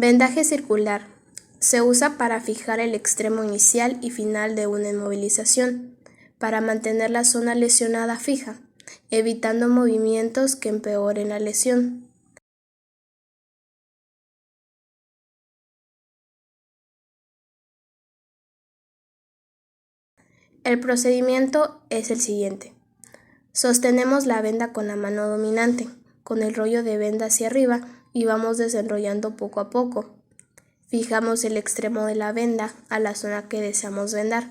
Vendaje circular. Se usa para fijar el extremo inicial y final de una inmovilización, para mantener la zona lesionada fija, evitando movimientos que empeoren la lesión. El procedimiento es el siguiente. Sostenemos la venda con la mano dominante, con el rollo de venda hacia arriba y vamos desenrollando poco a poco. Fijamos el extremo de la venda a la zona que deseamos vendar.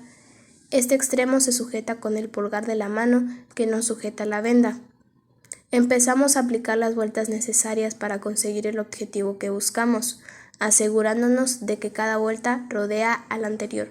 Este extremo se sujeta con el pulgar de la mano que nos sujeta la venda. Empezamos a aplicar las vueltas necesarias para conseguir el objetivo que buscamos, asegurándonos de que cada vuelta rodea a la anterior.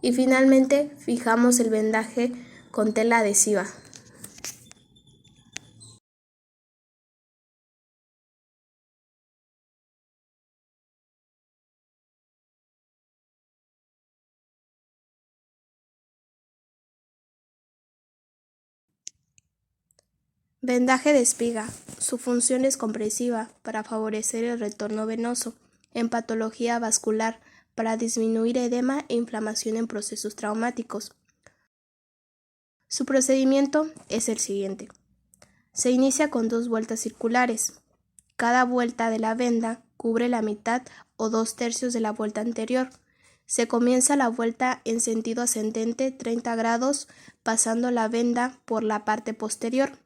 Y finalmente fijamos el vendaje con tela adhesiva. Vendaje de espiga. Su función es compresiva para favorecer el retorno venoso, en patología vascular, para disminuir edema e inflamación en procesos traumáticos. Su procedimiento es el siguiente. Se inicia con 2 vueltas circulares. Cada vuelta de la venda cubre la mitad o 2/3 de la vuelta anterior. Se comienza la vuelta en sentido ascendente 30 grados, pasando la venda por la parte posterior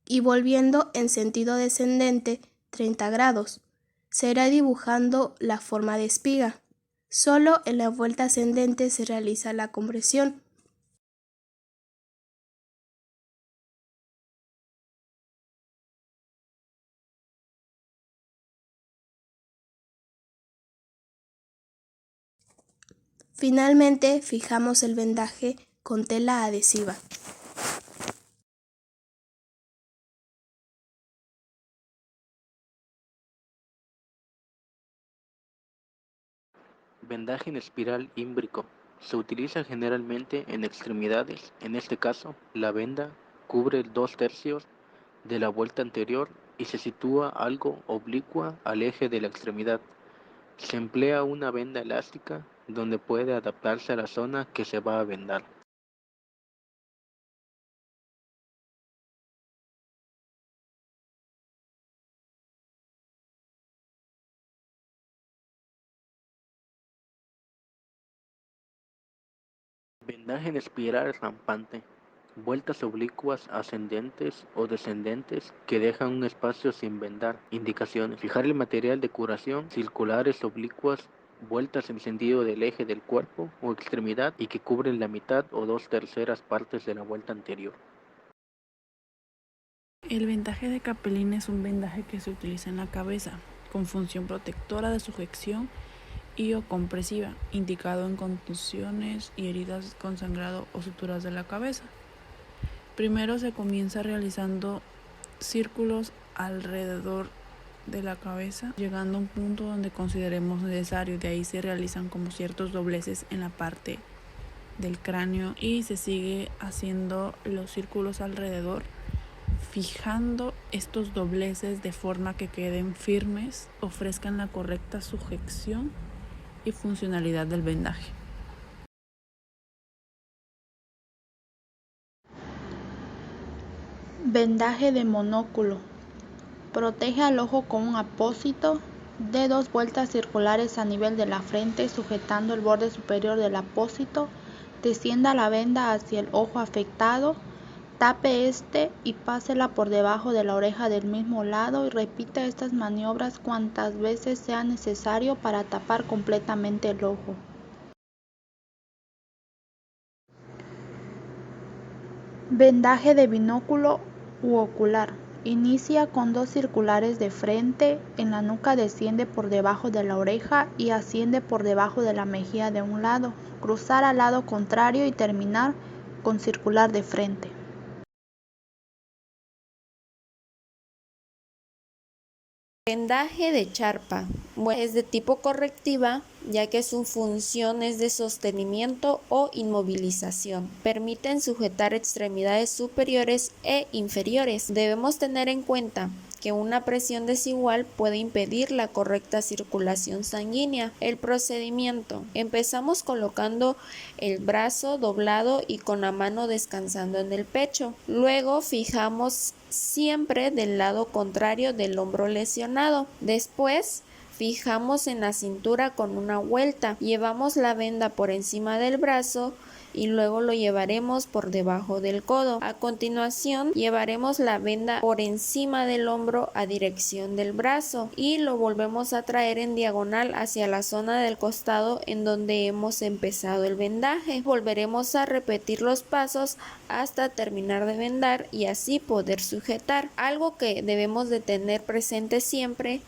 y volviendo en sentido descendente 30 grados. Se irá dibujando la forma de espiga. Solo en la vuelta ascendente se realiza la compresión. Finalmente, fijamos el vendaje con tela adhesiva. Vendaje en espiral ímbrico. Se utiliza generalmente en extremidades. En este caso, la venda cubre 2/3 de la vuelta anterior y se sitúa algo oblicua al eje de la extremidad. Se emplea una venda elástica donde puede adaptarse a la zona que se va a vendar. Vendaje en espiral rampante. Vueltas oblicuas ascendentes o descendentes que dejan un espacio sin vendar. Indicaciones. Fijar el material de curación, circulares oblicuas, vueltas en sentido del eje del cuerpo o extremidad y que cubren la mitad o 2/3 partes de la vuelta anterior. El vendaje de Capelin es un vendaje que se utiliza en la cabeza, con función protectora de sujeción y o compresiva, indicado en contusiones y heridas con sangrado o suturas de la cabeza. Primero se comienza realizando círculos alrededor de la cabeza, llegando a un punto donde consideremos necesario. De ahí se realizan como ciertos dobleces en la parte del cráneo y se sigue haciendo los círculos alrededor, fijando estos dobleces de forma que queden firmes, ofrezcan la correcta sujeción y funcionalidad del vendaje. Vendaje de monóculo. Protege al ojo con un apósito de 2 vueltas circulares a nivel de la frente, sujetando el borde superior del apósito. Descienda la venda hacia el ojo afectado, tape este y pásela por debajo de la oreja del mismo lado y repita estas maniobras cuantas veces sea necesario para tapar completamente el ojo. Vendaje de binóculo u ocular. Inicia con 2 circulares de frente, en la nuca desciende por debajo de la oreja y asciende por debajo de la mejilla de un lado, cruzar al lado contrario y terminar con circular de frente. Vendaje de charpa. Bueno, es de tipo correctiva, ya que su función es de sostenimiento o inmovilización. Permiten sujetar extremidades superiores e inferiores. Debemos tener en cuenta que una presión desigual puede impedir la correcta circulación sanguínea. El procedimiento. Empezamos colocando el brazo doblado y con la mano descansando en el pecho. Luego fijamos siempre del lado contrario del hombro lesionado. Después fijamos en la cintura con una vuelta. Llevamos la venda por encima del brazo y luego lo llevaremos por debajo del codo. A continuación, llevaremos la venda por encima del hombro a dirección del brazo y lo volvemos a traer en diagonal hacia la zona del costado en donde hemos empezado el vendaje. Volveremos a repetir los pasos hasta terminar de vendar y así poder sujetar. Algo que debemos de tener presente siempre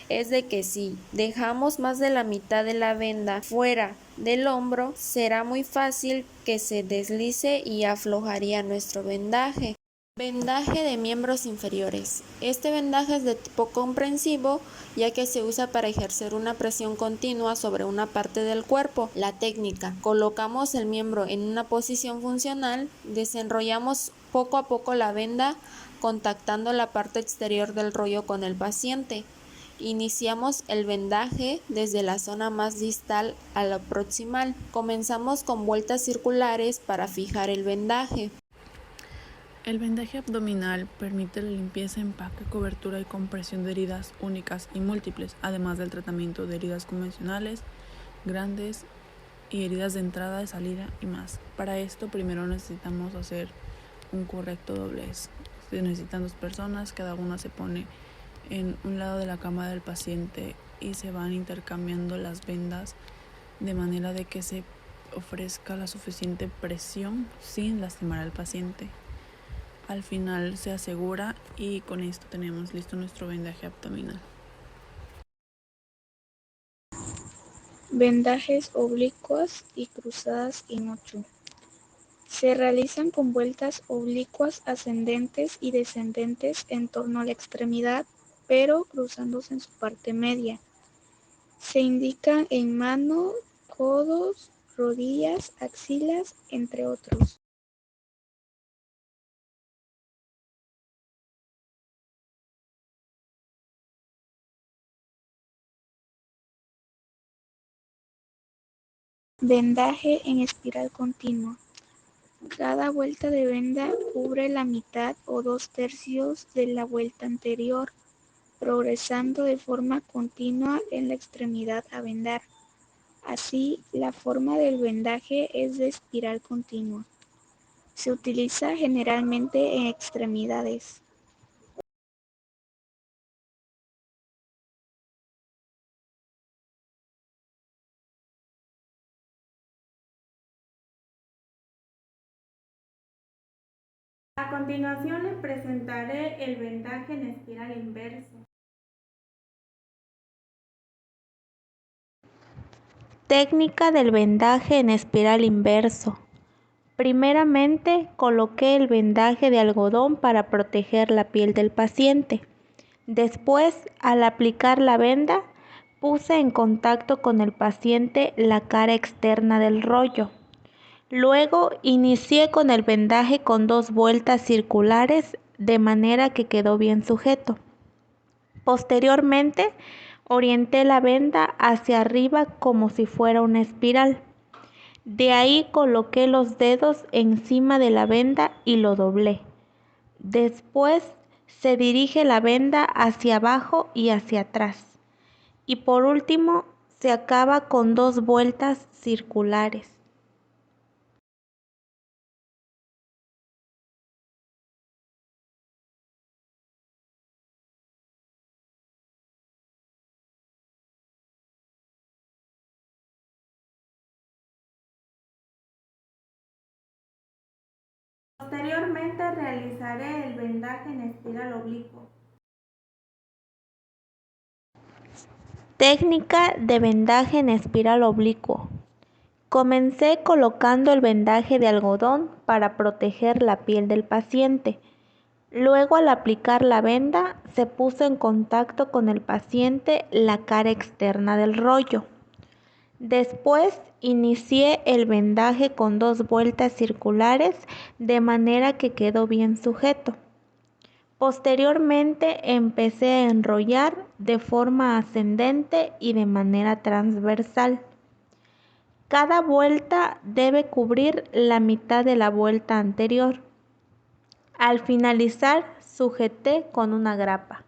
es de que si dejamos más de la mitad de la venda fuera del hombro, será muy fácil que se deslice y aflojaría nuestro vendaje. Vendaje de miembros inferiores. Este vendaje es de tipo comprensivo, ya que se usa para ejercer una presión continua sobre una parte del cuerpo. La técnica: colocamos el miembro en una posición funcional, desenrollamos poco a poco la venda, contactando la parte exterior del rollo con el paciente. Iniciamos el vendaje desde la zona más distal a la proximal. Comenzamos con vueltas circulares para fijar el vendaje. El vendaje abdominal permite la limpieza, empaque, cobertura y compresión de heridas únicas y múltiples, además del tratamiento de heridas convencionales, grandes y heridas de entrada, de salida y más. Para esto primero necesitamos hacer un correcto doblez. Se necesitan 2 personas, cada una se pone en un lado de la cama del paciente y se van intercambiando las vendas de manera de que se ofrezca la suficiente presión sin lastimar al paciente. Al final se asegura y con esto tenemos listo nuestro vendaje abdominal. Vendajes oblicuas y cruzadas en 8. Se realizan con vueltas oblicuas ascendentes y descendentes en torno a la extremidad, pero cruzándose en su parte media. Se indican en mano, codos, rodillas, axilas, entre otros. Vendaje en espiral continua. Cada vuelta de venda cubre la mitad o 2/3 de la vuelta anterior, progresando de forma continua en la extremidad a vendar. Así, la forma del vendaje es de espiral continua. Se utiliza generalmente en extremidades. A continuación les presentaré el vendaje en espiral inverso. Técnica del vendaje en espiral inverso. Primeramente, coloqué el vendaje de algodón para proteger la piel del paciente. Después, al aplicar la venda, puse en contacto con el paciente la cara externa del rollo. Luego, inicié con el vendaje con 2 vueltas circulares de manera que quedó bien sujeto. Posteriormente, orienté la venda hacia arriba como si fuera una espiral. De ahí coloqué los dedos encima de la venda y lo doblé. Después se dirige la venda hacia abajo y hacia atrás. Y por último, se acaba con 2 vueltas circulares. Posteriormente realizaré el vendaje vendaje en espiral oblicuo. Técnica de vendaje en espiral oblicuo. Comencé colocando el vendaje de algodón para proteger la piel del paciente. Luego, al aplicar la venda, se puso en contacto con el paciente la cara externa del rollo. Después, inicié el vendaje con 2 vueltas circulares de manera que quedó bien sujeto. Posteriormente, empecé a enrollar de forma ascendente y de manera transversal. Cada vuelta debe cubrir la mitad de la vuelta anterior. Al finalizar, sujeté con una grapa.